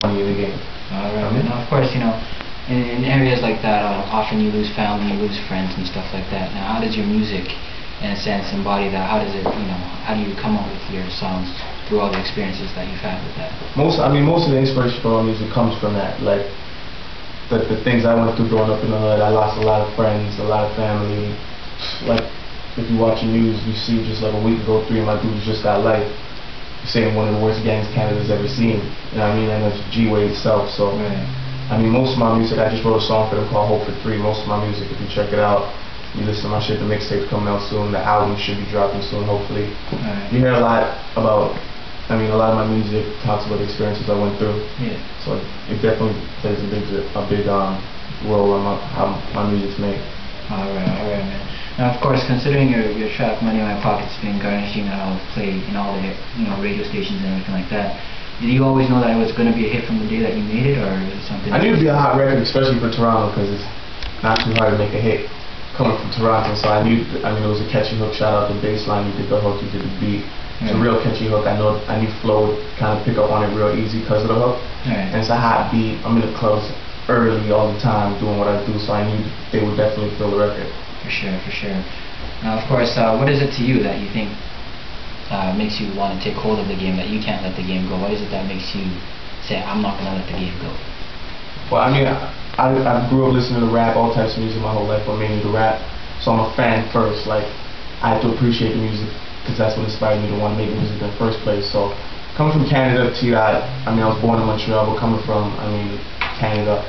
money in the game. All right. And of course, in areas like that, often you lose family, you lose friends and stuff like that. Now, how does your music, in a sense, embody that? How does it, how do you come up with your songs through all the experiences that you've had with that? Most of the inspiration for our music comes from that. Like the things I went through growing up in the hood. I lost a lot of friends, a lot of family. Like if you watch the news, you see just like a week ago, 3 of my dudes just got life. Saying one of the worst gangs Canada's ever seen. You know what I mean? And it's G-Way itself. So, right. I mean, most of my music, I just wrote a song for them called Hope for Free. Most of my music, if you check it out, you listen to my shit, the mixtape's coming out soon, the album should be dropping soon, hopefully. Right. You hear a lot about, a lot of my music talks about the experiences I went through. Yeah. So it definitely plays a big role on how my music's made. All right, man. Now, of course, considering your track "Money in My Pocket's" been garnishing play in all the radio stations and everything like that, did you always know that it was going to be a hit from the day that you made it, or is it something? I knew it'd be a hot record, especially for Toronto, because it's not too hard to make a hit coming from Toronto. So I knew, it was a catchy hook. Shout out the bass line, you did the hook, you did the beat. It's a real catchy hook. I knew Flo would kind of pick up on it real easy because of the hook. Right. And it's a hot beat. I'm in the clubs early all the time doing what I do, so I knew they would definitely feel the record. For sure. Now, of course, what is it to you that you think makes you want to take hold of the game, that you can't let the game go? What is it that makes you say, I'm not going to let the game go? Well, I grew up listening to rap, all types of music my whole life, but mainly the rap. So I'm a fan first. Like, I have to appreciate the music because that's what inspired me to want to make music in the first place. So coming from Canada to I was born in Montreal, but coming from, Canada,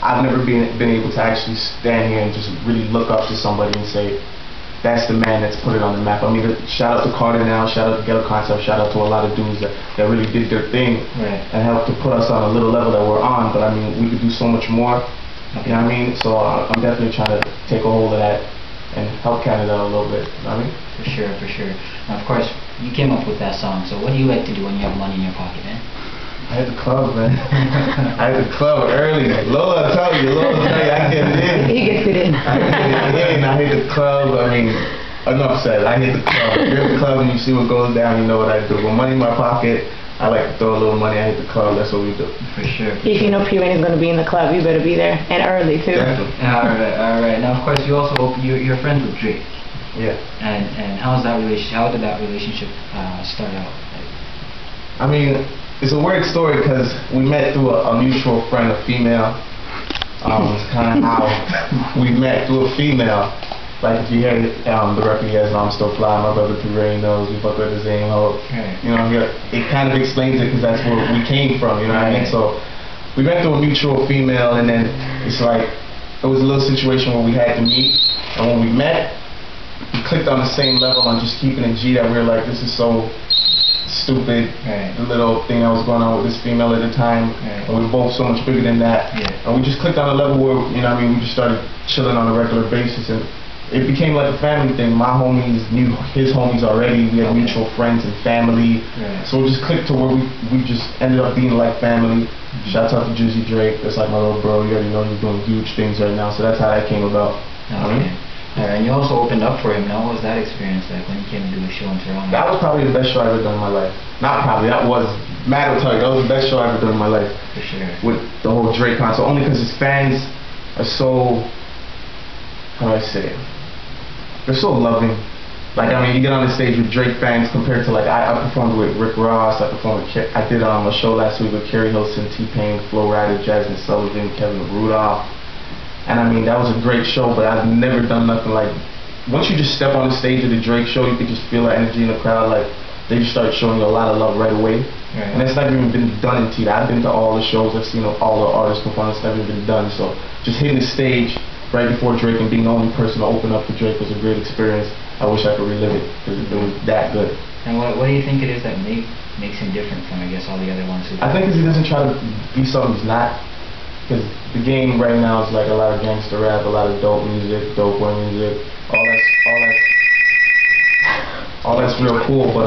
I've never been able to actually stand here and just really look up to somebody and say, that's the man that's put it on the map. Shout out to Carter now, shout out to Ghetto Concept, shout out to a lot of dudes that really did their thing and helped to put us on a little level that we're on, but we could do so much more. You know what I mean? So I'm definitely trying to take a hold of that and help Canada a little bit. You know what I mean? For sure. Now, of course, you came up with that song, so what do you like to do when you have money in your pocket, man? I hit the club, man. I hit the club early. Lola tell you, I get it in. He gets it in. I hit the club, enough said. I hit the club. You hit the club and you see what goes down, you know what I do. With money in my pocket, I like to throw a little money. I hit the club, that's what we do. For sure. If you know Preign is going to be in the club, you better be there. And early, too. Definitely. All right. Now, of course, you also you're friends with Drake. Yeah. And how did that relationship start out? It's a weird story because we met through a mutual friend, a female. It's kind of how we met through a female. Like if you hear the record he has, I'm Still Fly, my brother Preign knows, we fuck with the same hoe. It kind of explains it because that's where we came from, you know what I mean? So we met through a mutual female, and then it's like, it was a little situation where we had to meet, and when we met, we clicked on the same level on just keeping it G that we were like, this is so stupid, the little thing that was going on with this female at the time, and we were both so much bigger than that, and we just clicked on a level where, we just started chilling on a regular basis, and it became like a family thing. My homies knew his homies already, we had mutual friends and family, so it just clicked to where we just ended up being like family. Shout out to Juicy Drake, that's like my little bro, you already know he's doing huge things right now, so that's how that came about. And you also opened up for him. Now, what was that experience like when you came to do a show in Toronto? That was probably the best show I've ever done in my life. Not probably, that was, Matt will tell you, that was the best show I've ever done in my life. For sure. With the whole Drake concert, only because his fans are so, how do I say it? They're so loving. Like, you get on the stage with Drake fans compared to, like, I performed with Rick Ross, I did a show last week with Carrie Hilson, T-Pain, Flo Rida, Jasmine Sullivan, Kevin Rudolph. And that was a great show, but I've never done nothing like, once you just step on the stage of the Drake show, you can just feel the energy in the crowd, like, they just start showing you a lot of love right away. And it's never even been done in T. I've been to all the shows, I've seen all the artists perform, it's never been done. So just hitting the stage right before Drake and being the only person to open up for Drake was a great experience. I wish I could relive it, because it was that good. And what do you think it is that makes him different from, I guess, all the other ones? I think because he doesn't try to be something he's not. Because the game right now is like a lot of gangster rap, a lot of dope music, dope boy music, all that's real cool, but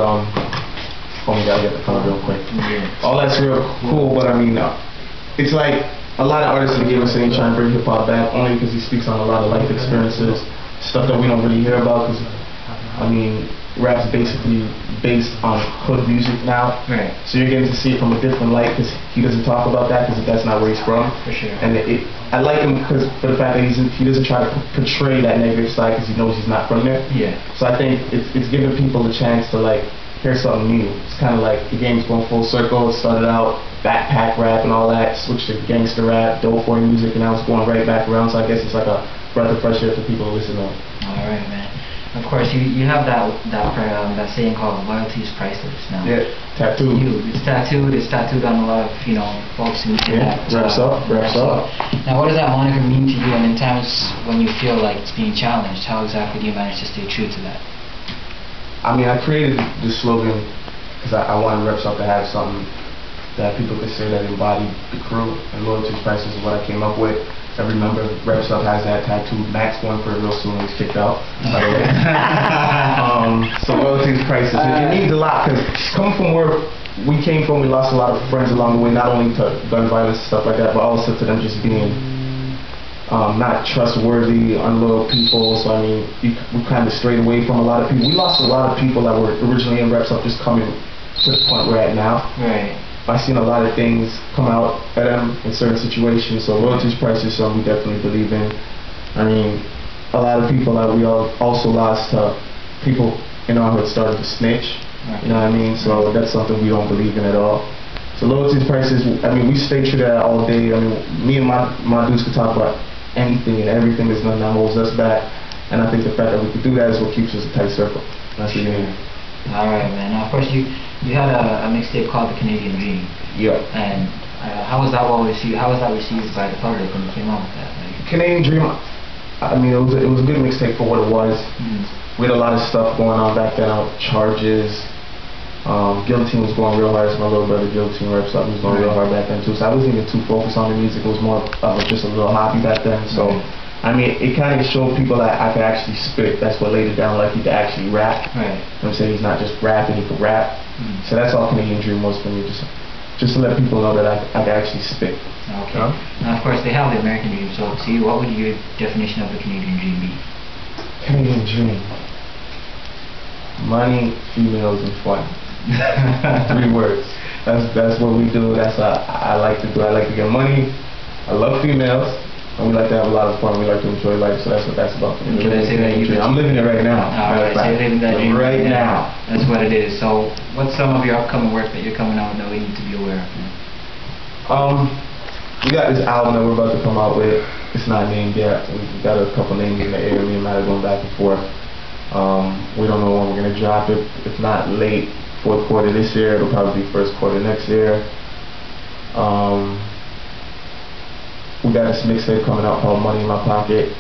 we gotta get the color real quick. All that's real cool, but it's like a lot of artists in the game are saying trying to bring hip hop back only because he speaks on a lot of life experiences, stuff that we don't really hear about. Because I mean, rap's basically based on hood music now. Right. So you're getting to see it from a different light because he doesn't talk about that because that's not where he's from. For sure. And I like him because for the fact that he doesn't try to portray that negative side because he knows he's not from there. Yeah. So I think it's giving people a chance to like hear something new. It's kind of like the game's going full circle. It started out backpack rap and all that, switched to gangster rap, dope boy music, and now it's going right back around. So I guess it's like a breath of fresh air for people to listen to. All right, man. Of course, you have that saying called loyalty is priceless. Now, Yeah, tattooed. It's tattooed on a lot of folks in Yeah, that. reps up. Now, what does that moniker mean to you? And in times when you feel like it's being challenged, how exactly do you manage to stay true to that? I mean, I created this slogan because I wanted Reps Up to have something that people could say that embodied the crew, and loyalty is priceless is what I came up with. Every member of Reps Up has that tattooed. Max going for it real soon when he's kicked out, by the way. So loyalty is priceless. It means a lot because coming from where we came from, we lost a lot of friends along the way, not only to gun violence and stuff like that, but also to them just being not trustworthy, unloyal people. So I mean, we kind of strayed away from a lot of people. We lost a lot of people that were originally in Reps Up just coming to the point we're at now. Right. I've seen a lot of things come out at them in certain situations, so loyalty's priceless, something we definitely believe in. I mean, a lot of people that we all also lost to people in our hood started to snitch, you know what I mean? So that's something we don't believe in at all. So loyalty's priceless, I mean, we stay true to that all day. I mean, me and my dudes could talk about anything and everything. There's nothing that holds us back, and I think the fact that we could do that is what keeps us a tight circle. That's what you mean. All right, man. Now, of course, you had a mixtape called The Canadian Dream. Yeah. And how was that well received? How was that received by the public when you came out with that? Like, Canadian Dream, I mean, it was a good mixtape for what it was. We had a lot of stuff going on back then, charges. Guillotine was going real hard. So my little brother Guillotine Reps Up was going real hard back then too. So I wasn't even too focused on the music. It was more of just a little hobby back then. So. I mean, it kind of showed people that I could actually spit. That's what laid it down, like he could actually rap. Right. You know what I'm saying? He's not just rapping, he could rap. So that's all Canadian Dream was for me, just to let people know that I could actually spit. Okay. Now, of course, they have the American Dream. So, to you, what would your definition of the Canadian Dream be? Canadian Dream. Money, females, and fun. 3 words. That's what we do. That's what I like to do. I like to get money. I love females. And we like to have a lot of fun. We like to enjoy life, so that's what that's about. Can I say that I'm living it right now. Alright, so you're living that dream right now. That's what it is. So, what's some of your upcoming work that you're coming out that we need to be aware of? We got this album that we're about to come out with. It's not named yet. We got a couple names in the air. Me and Matt are going back and forth. We don't know when we're gonna drop it. If not late fourth quarter this year, it'll probably be first quarter next year. We got this mixtape coming out called Money in My Pocket.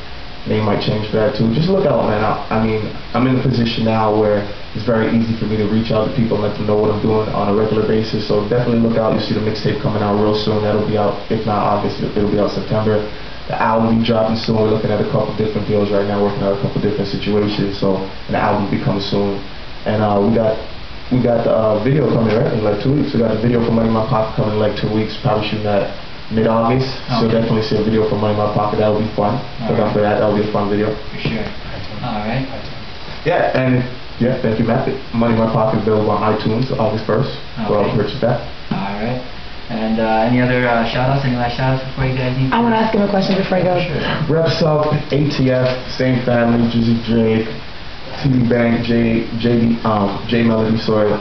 Name might change for that too. Just look out, man. I mean, I'm in a position now where it's very easy for me to reach out to people and let them know what I'm doing on a regular basis. So definitely look out. You'll see the mixtape coming out real soon. That'll be out, if not August, it'll be out September. The album will be dropping soon. We're looking at a couple different deals right now, working out a couple different situations. So the album will be coming soon. And we got the video coming right in like 2 weeks. We got the video for Money in My Pocket coming in like 2 weeks. Probably shooting that mid-August, so definitely see a video for Money in My Pocket. That would be fun. Look out for that. That would be a fun video. For sure. All right. Yeah, and thank you, Matt. Money in My Pocket available on iTunes August 1st. Go out and purchase that. All right. And any other shout-outs? Any last shout-outs before you guys need? I want to ask him a question before I go. Sure. Reps Up, ATF, same family, Jizzy Drake, TV Bank, J Melody, sorry.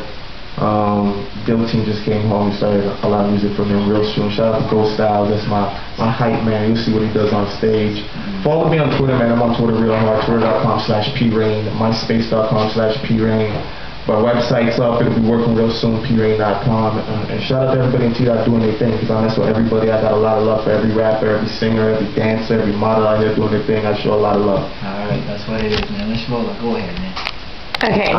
Guillotine just came home. We started a lot of music from him real soon. Shout out to Ghost Style. That's my hype man. You'll see what he does on stage. Follow me on Twitter, man. I'm on Twitter real hard. Twitter.com/prain. MySpace.com/prain. My website's up. It'll be working real soon. prain.com. And shout out to everybody in T-Dot doing their thing. Because I mess with everybody. I got a lot of love for every rapper, every singer, every dancer, every model out here doing their thing. I show a lot of love. All right. That's what it is, man. Let's roll it. Go ahead, man. Okay.